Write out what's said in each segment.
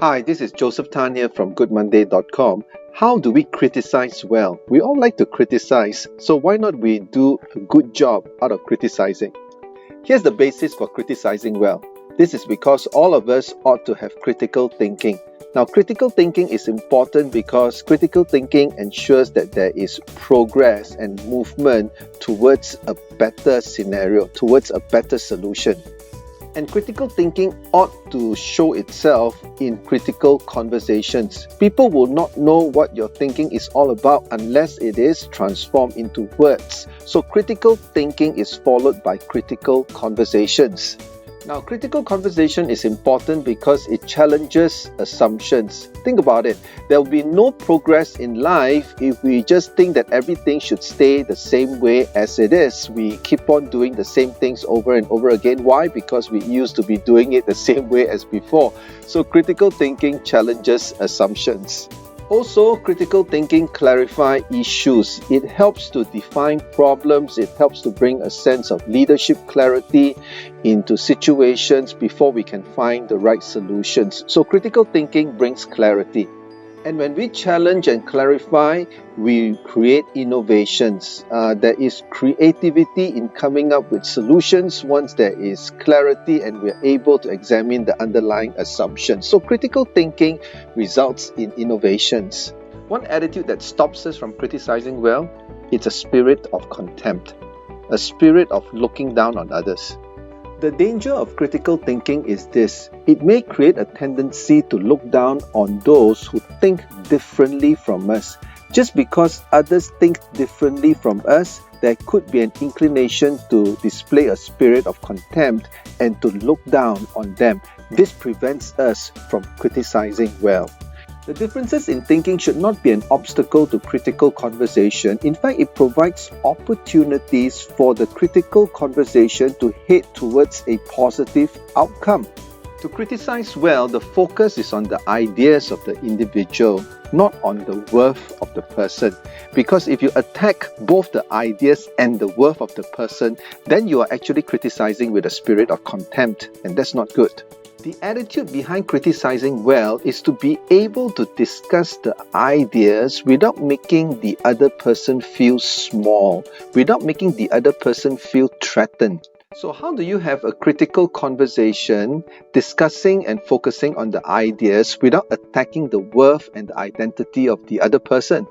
Hi, this is Joseph Tan here from goodmonday.com. How do we criticize well? We all like to criticize, so why not we do a good job out of criticizing? Here's the basis for criticizing well. This is because all of us ought to have critical thinking. Now, critical thinking is important because critical thinking ensures that there is progress and movement towards a better scenario, towards a better solution. And critical thinking ought to show itself in critical conversations. People will not know what your thinking is all about unless it is transformed into words. So critical thinking is followed by critical conversations. Now, critical conversation is important because it challenges assumptions. Think about it. There will be no progress in life if we just think that everything should stay the same way as it is. We keep on doing the same things over and over again. Why? Because we used to be doing it the same way as before. So critical thinking challenges assumptions. Also, critical thinking clarifies issues. It helps to define problems. It helps to bring a sense of leadership clarity into situations before we can find the right solutions. So critical thinking brings clarity. And when we challenge and clarify, we create innovations. There is creativity in coming up with solutions once there is clarity and we're able to examine the underlying assumptions. So critical thinking results in innovations. One attitude that stops us from criticizing well, it's a spirit of contempt, a spirit of looking down on others. The danger of critical thinking is this: it may create a tendency to look down on those who think differently from us. Just because others think differently from us, there could be an inclination to display a spirit of contempt and to look down on them. This prevents us from criticizing well. The differences in thinking should not be an obstacle to critical conversation. In fact, it provides opportunities for the critical conversation to head towards a positive outcome. To criticize well, the focus is on the ideas of the individual, not on the worth of the person. Because if you attack both the ideas and the worth of the person, then you are actually criticizing with a spirit of contempt, and that's not good. The attitude behind criticizing well is to be able to discuss the ideas without making the other person feel small, without making the other person feel threatened. So how do you have a critical conversation discussing and focusing on the ideas without attacking the worth and the identity of the other person?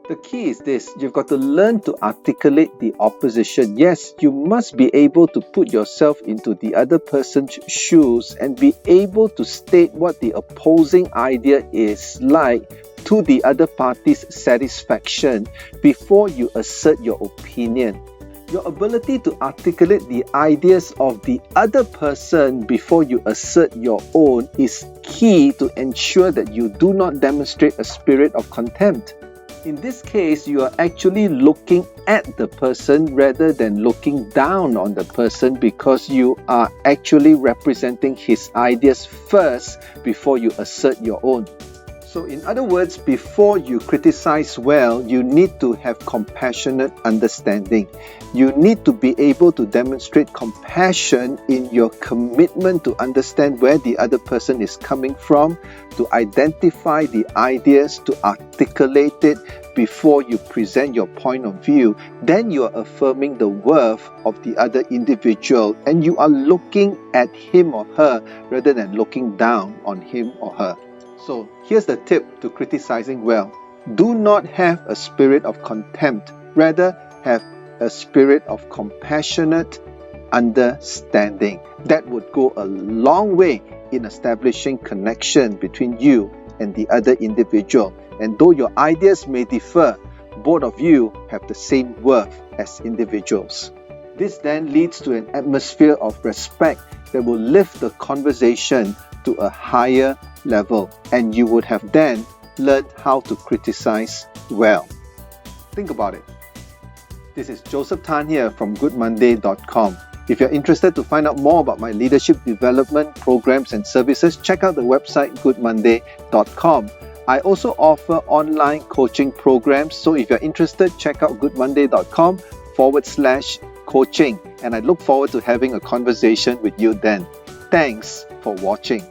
The key is this: you've got to learn to articulate the opposition. Yes, you must be able to put yourself into the other person's shoes and be able to state what the opposing idea is like to the other party's satisfaction before you assert your opinion. Your ability to articulate the ideas of the other person before you assert your own is key to ensure that you do not demonstrate a spirit of contempt. In this case, you are actually looking at the person rather than looking down on the person, because you are actually representing his ideas first before you assert your own. So in other words, before you criticize well, you need to have compassionate understanding. You need to be able to demonstrate compassion in your commitment to understand where the other person is coming from, to identify the ideas, to articulate it before you present your point of view. Then you are affirming the worth of the other individual and you are looking at him or her rather than looking down on him or her. So here's the tip to criticizing well. Do not have a spirit of contempt. Rather, have a spirit of compassionate understanding. That would go a long way in establishing connection between you and the other individual. And though your ideas may differ, both of you have the same worth as individuals. This then leads to an atmosphere of respect that will lift the conversation to a higher level, and you would have then learned how to criticize well. Think about it. This is Joseph Tan here from goodmonday.com. If you're interested to find out more about my leadership development programs and services, check out the website goodmonday.com. I also offer online coaching programs, so if you're interested, check out goodmonday.com/coaching, and I look forward to having a conversation with you then. Thanks for watching.